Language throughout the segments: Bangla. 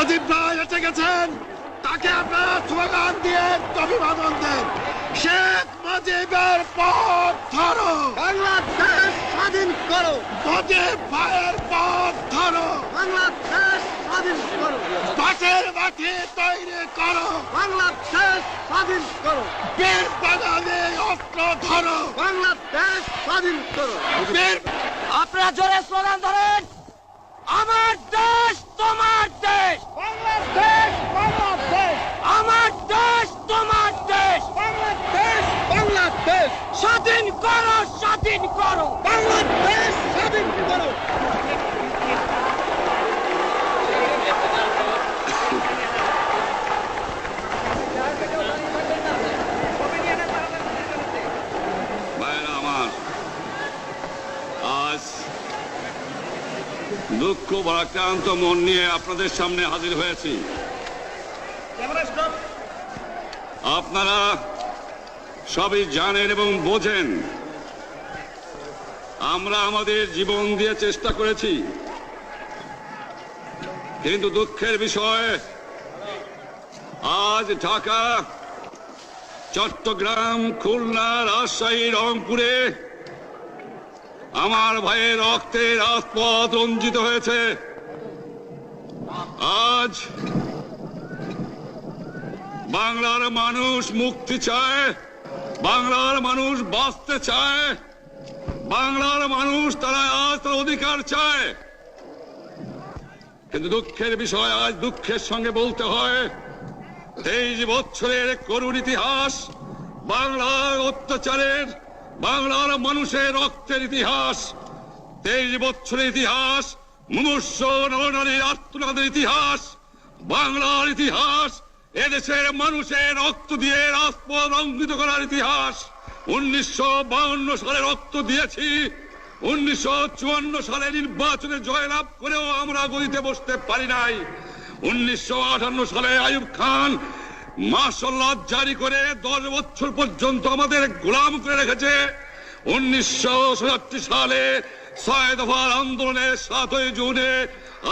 মুজিব ভাই এসে গেছেন, তাকে আপনারা স্লোগান দিয়ে অভিবাদন দেন। শেখ মুজিবের পথ ধরো, বাংলাদেশ স্বাধীন করো, মুজিব ভাইয়ের পথ ধরো, বাংলাদেশ স্বাধীন করো, বাঁশের মাটি তৈরি করো, বাংলাদেশ স্বাধীন করো, বীর বাঙালি অস্ত্র ধরো, বাংলাদেশ স্বাধীন করো। বীর আপনারা জোরে স্লোগান ধরেন, আমার দেশ তোমার দেশ, বাংলাদেশ বাংলাদেশ, আমার দেশ তোমার দেশ, বাংলাদেশ বাংলাদেশ, স্বাধীন করো, স্বাধীন করো। বাংলাদেশ স্বাধীন করো। ভাইরা আমার, আজ দুঃখ ভারাক্রান্ত মন নিয়ে আপনাদের সামনে হাজির হয়েছি। আপনারা সবই জানেন এবং বোঝেন আমরা আমাদের জীবন দিয়ে চেষ্টা করেছি, কিন্তু দুঃখের বিষয় আজ ঢাকা, চট্টগ্রাম, খুলনা, রাজশাহী, রংপুরে আমার ভাইয়ের রক্তে রাজপথ রঞ্জিত হয়েছে। আজ বাংলার মানুষ মুক্তি চায়, বাংলার মানুষ বাঁচতে চায়, বাংলার মানুষ তারা আজ তার অধিকার চায়। কিন্তু দুঃখের বিষয় আজ দুঃখের সঙ্গে বলতে হয় 23 বছরের করুণ ইতিহাস, বাংলার অত্যাচারের, বাংলার মানুষের রক্তের ইতিহাস, 23 বছরের ইতিহাস, মুমূর্ষ নরনারীর আর্তনাদের ইতিহাস, বাংলার ইতিহাস, এদেশের মানুষের রক্ত দিয়ে রাজপথ রঞ্জিত করার ইতিহাস। 1952 সালে রক্ত দিয়েছি, 1954 সালে নির্বাচনে জয়লাভ করেও আমরা গদিতে বসতে পারি নাই। 1958 সালে আইয়ুব খান মার্শাল ল জারি করে 10 বছর পর্যন্ত আমাদের গোলাম করে রেখেছে। 1967 সালে 6 দফার আন্দোলনের 7ই জুনে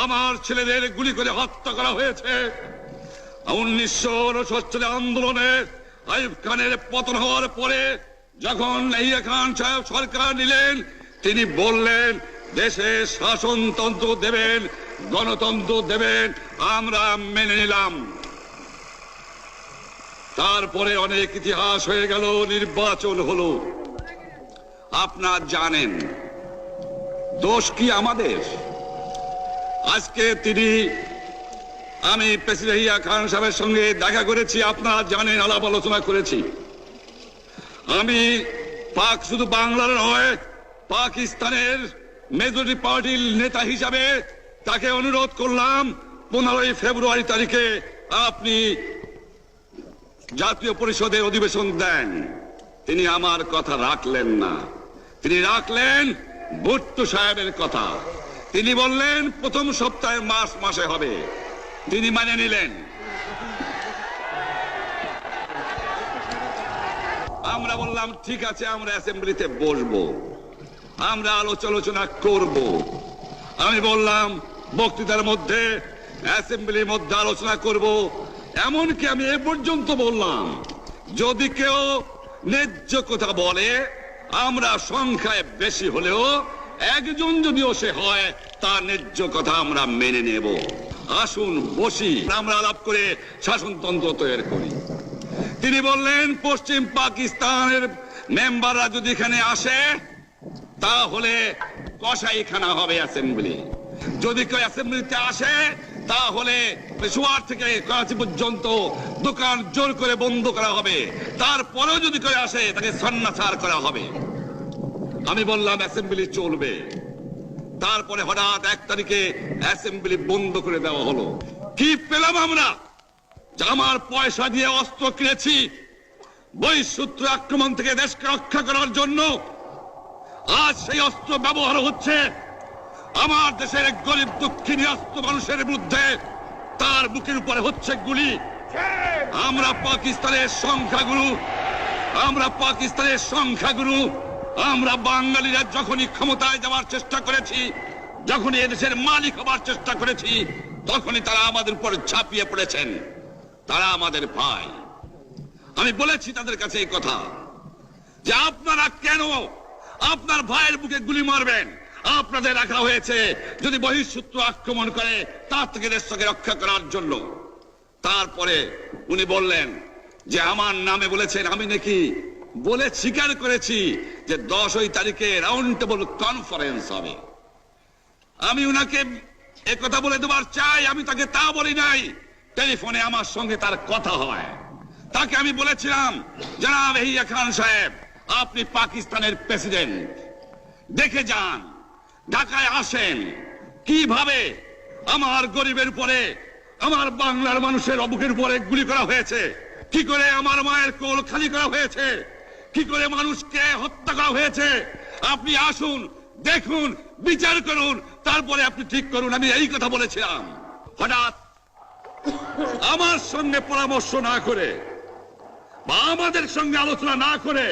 আমার ছেলেদের গুলি করে হত্যা করা হয়েছে। 1969 সালে আন্দোলনে আইয়ুব খানের পতন হওয়ার পরে যখন ইয়াহিয়া খান সাহেব সরকার নিলেন, তিনি বললেন দেশে শাসনতন্ত্র দেবেন, গণতন্ত্র দেবেন, আমরা মেনে নিলাম। তারপরে অনেক ইতিহাস হয়ে গেল, নির্বাচন হলো। আপনারা জানেন দোষ কি আমাদের? আজকে আমি প্রেসিডেন্ট ইয়াহিয়া খান সাহেবের সঙ্গে দেখা করেছি, আপনারা জানেন, আলাপ আলোচনা করেছি। আমি শুধু বাংলার নয়, পাকিস্তানের মেজরিটি পার্টির নেতা হিসাবে তাকে অনুরোধ করলাম 15 ফেব্রুয়ারি তারিখে আপনি জাতীয় পরিষদের অধিবেশন দেন। তিনি আমার কথা রাখলেন না, তিনি রাখলেন ভুট্টো সাহেবের কথা। তিনি বললেন প্রথম সপ্তাহে মার্চ মাসে হবে, তিনি মানে নিলেন। আমরা বললাম ঠিক আছে, আমরা অ্যাসেম্বলিতে বসবো, আমরা আলোচনা করব। আমি বললাম বক্তৃতার মধ্যে অ্যাসেম্বলির মধ্যে আলোচনা করব। এমনকি আমি এ পর্যন্ত বললাম যদি কেউ ন্যায্য কথা বলে, আমরা সংখ্যায় বেশি হলেও একজন যদিও সে হয়, তার ন্যায্য কথা আমরা মেনে নেব। আসুন বসি, আমরা আলাপ করে শাসনতন্ত্র তৈরি করি। তিনি বললেন পশ্চিম পাকিস্তানের মেম্বাররা যদি এখানে আসে তাহলে কসাইখানা হবে অ্যাসেম্বলি। যদি কেউ অ্যাসেম্বলিতে আসে তাহলে পেশোয়ার থেকে করাচি পর্যন্ত দোকান জোর করে বন্ধ করা হবে, তারপরেও যদি কেউ আসে তাকে সন্ন্যাসার করা হবে। আমি বললাম অ্যাসেম্বলি চলবে। তারপরে হঠাৎ 1 তারিখে অ্যাসেম্বলি বন্ধ করে দেওয়া হলো। কি পেলাম আমরা? আমার পয়সা দিয়ে অস্ত্র কিনেছি বহিঃশত্রু আক্রমণ থেকে দেশকে রক্ষা করার জন্য। আজ সেই অস্ত্র ব্যবহার হচ্ছে আমার দেশের গরিব দুঃখী নিরস্ত মানুষের বিরুদ্ধে, তার বুকের উপরে হচ্ছে গুলি। আমরা পাকিস্তানের সংখ্যাগুরু, আমরা বাঙালিরা যখনই ক্ষমতায় যাওয়ার চেষ্টা করেছি, যখনই এদেশের মালিক হবার চেষ্টা করেছি, তখনই তারা আমাদের উপর ঝাঁপিয়ে পড়েছেন। তারা আমাদের ভাই। আমি বলেছি তাদের কাছে এই কথা যে আপনারা কেন আপনার ভাইয়ের বুকে গুলি মারবেন? আপনাদের রাখা হয়েছে যদি বহিঃশত্রু আক্রমণ করে তার থেকে দেশকে রক্ষা করার জন্য। তারপরে উনি বললেন যে আমার নামে বলেছেন, আমি নাকি বলে স্বীকার করেছি যে 10 তারিখে রাউন্ড টেবল কনফারেন্স হবে। আমি উনাকে একথা বলে দেবার চাই, আমি তাকে তা বলি নাই। টেলিফোনে আমার সঙ্গে তার কথা হয়। তাকে আমি বলেছিলাম, জনাব ইয়াহিয়া খান সাহেব, আপনি পাকিস্তানের প্রেসিডেন্ট, দেখে যান, ঢাকায় আসেন কিভাবে আমার গরিবের উপরে, আমার বাংলার মানুষের বুকের উপরে গুলি করা হয়েছে, কি করে আমার মায়ের কোল খালি করা হয়েছে, কি করে মানুষকে হত্যা করা হয়েছে। আপনি আসুন, দেখুন, বিচার করুন, তারপরে আপনি ঠিক করুন। আমি এই কথা বলেছিলাম। হঠাৎ আমার সঙ্গে পরামর্শ না করে বা আমাদের সঙ্গে আলোচনা না করে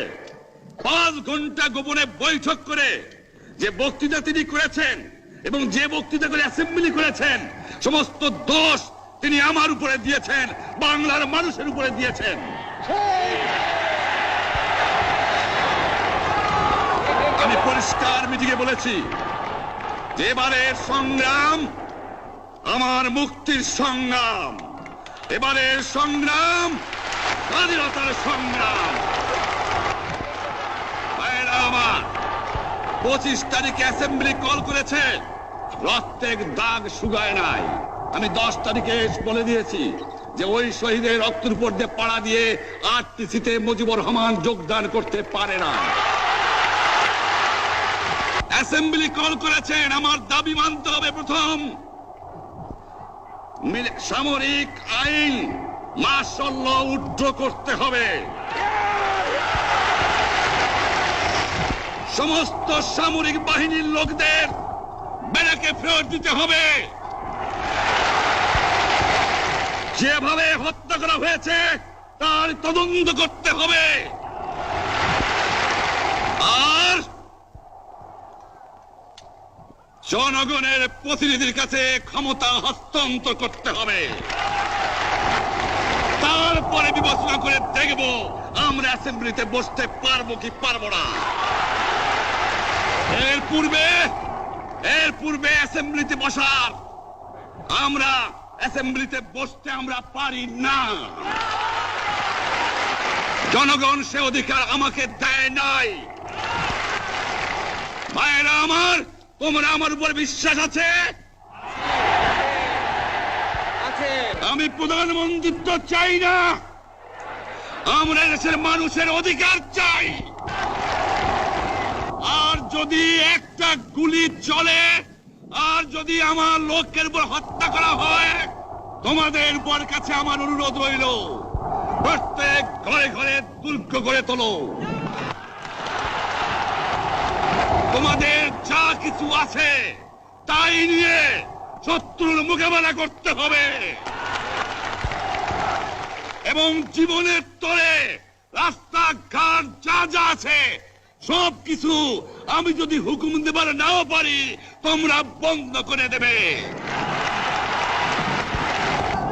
5 ঘন্টা গোপনে বৈঠক করে যে বক্তৃতা তিনি করেছেন এবং যে বক্তৃতা করে অ্যাসেম্বলি করেছেন, সমস্ত দোষ তিনি আমার উপরে দিয়েছেন, বাংলার মানুষের উপরে দিয়েছেন। আমি পরিষ্কার মিটিংয়ে বলেছি যে এবারের সংগ্রাম আমার মুক্তির সংগ্রাম, এবারের সংগ্রাম স্বাধীনতার সংগ্রাম। আমার 25 তারিখে অ্যাসেম্বলি কল করেছে, রক্তের দাগ শুকায় নাই। আমি 10 তারিখে বলে দিয়েছি যে ওই শহীদের রক্তের উপর দিয়ে পাড়া দিয়ে আরটিসিতে মুজিবুর রহমান যোগদান করতে পারে না। অ্যাসেম্বলি কল করেছেন, আমার দাবি মানতে হবে। প্রথম, সামরিক আইন মার্শাল ল উড্র করতে হবে। সমস্ত সামরিক বাহিনীর লোকদের ব্যারাকে ফেরত দিতে হবে। যেভাবে হত্যা করা হয়েছে তার তদন্ত করতে হবে। আর জনগণের প্রতিনিধির কাছে ক্ষমতা হস্তান্তর করতে হবে। তারপরে বিবেচনা করে দেখব আমরা অ্যাসেম্বলিতে বসতে পারবো কি পারবো না। এর পূর্বে অ্যাসেম্বলিতে বসার, আমরা অ্যাসেম্বলিতে বসতে আমরা পারি না। জনগণ সে অধিকার আমাকে দেয় নাই। ভাইয়েরা আমার, তোমরা আমার উপর বিশ্বাস আছে? আমি প্রধানমন্ত্রিত্ব চাই না, আমরা দেশের মানুষের অধিকার চাই। আর যদি একটা গুলি চলে, আর যদি আমার লোকের উপর হত্যা করা হয়, তোমাদের উপর কাছে আমার অনুরোধ রইল, প্রত্যেক ঘরে ঘরে দুর্গ গড়ে তোলো। তোমাদের যা কিছু আছে তাই নিয়ে শত্রুর মোকাবেলা করতে হবে এবং জীবনের তরে রাস্তাঘাট যা যা আছে সবকিছু আমি যদি হুকুম দেবার নাও পারি, তোমরা বন্ধ করে দেবে।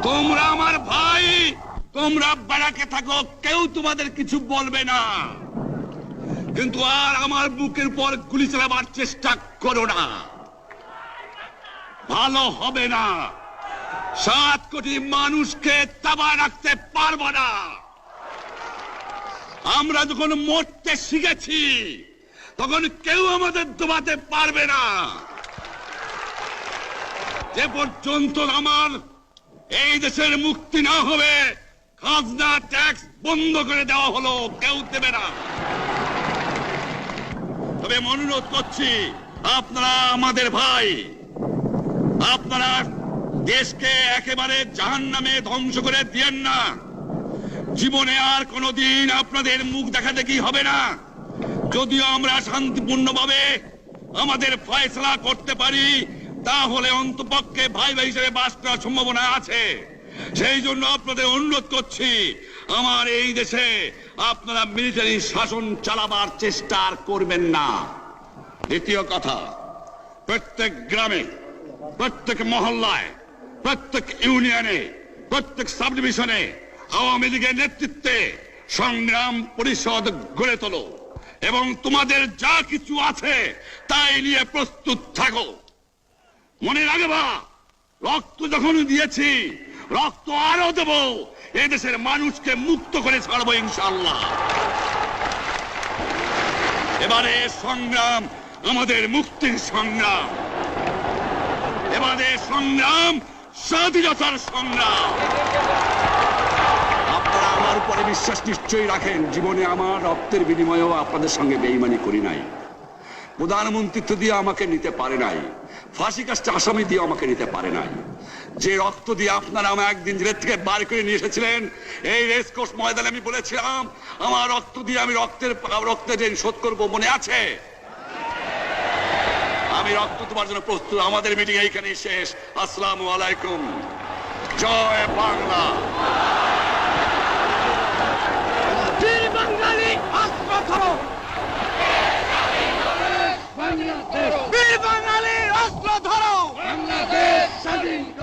তোমরা আমার ভাই, তোমরা ব্যারাকে থাকো, কেউ তোমাদের কিছু বলবে না। কিন্তু আর আমার বুকের পর গুলি চালাবার চেষ্টা করো না, ভালো হবে না। 7 কোটি মানুষকে তাবায় রাখতে পারবো না। আমরা যখন মরতে শিখেছি তখন কেউ আমাদের দবাতে পারবে না। যে পর্যন্ত আমার এই দেশের মুক্তি না হবে, খাজনা ট্যাক্স বন্ধ করে দেওয়া হলো, কেউ দেবে না। তবে আমি অনুরোধ করছি, আপনারা আমাদের ভাই, আপনারা দেশকে একেবারে জাহান্নামে ধ্বংস করে দিয়েন না। জীবনে আর কোনোদিন আপনাদের মুখ দেখা দেখি হবে না। যদিও আমরা শান্তিপূর্ণভাবে আমাদের ফয়সালা করতে পারি, তাহলে অন্তপক্ষে ভাই ভাই হিসেবে বাস করার সম্ভাবনা আছে। সেই জন্য আপনাদের অনুরোধ করছি, আমার এই দেশে আপনারা মিলিটারি শাসন চালাবার চেষ্টা আর করবেন না। দ্বিতীয় কথা, প্রত্যেক গ্রামে, প্রত্যেক মহল্লায় প্রত্যেক ইউনিয়নে, প্রত্যেক সাব ডিভিশনে আওয়ামী লীগের নেতৃত্বে সংগ্রাম পরিষদ গড়ে তোলো এবং তোমাদের যা কিছু আছে তাই নিয়ে প্রস্তুত থাকো। মনে রাখবা, রক্ত যখন দিয়েছি, রক্ত আরো দেব, এদেশের মানুষকে মুক্ত করে ছাড়বো ইনশাআল্লাহ। এবারে সংগ্রাম আমাদের মুক্তির সংগ্রাম, এবারে সংগ্রাম স্বাধীনতার সংগ্রাম। আপনারা আমার উপরে বিশ্বাস নিশ্চয়ই রাখেন। জীবনে আমার রক্তের বিনিময়েও আপনাদের সঙ্গে বেঈমানি করি নাই। প্রধানমন্ত্রিত্ব দিয়ে আমাকে নিতে পারে নাই, ফাঁসি কাস্টে আসামি দিয়ে আমাকে নিতে পারে নাই। যে রক্ত দিয়ে আপনারা আমাকে একদিন জেলের থেকে বার করে নিয়ে এসেছিলেন, এই রেসকোর্স ময়দানে আমি বলেছিলাম আমার রক্ত দিয়ে আমি রক্তের ঋণ শোধ করবো, মনে আছে? আমি রক্ত তোমার জন্য প্রস্তুত। আমাদের মিটিং এইখানেই শেষ। আসসালামু আলাইকুম। জয় বাংলা। বীর বাঙালি অস্ত্র ধরো, বাংলাদেশ বীর বাঙালি অস্ত্র ধরো। বাংলাদেশ স্বাধীন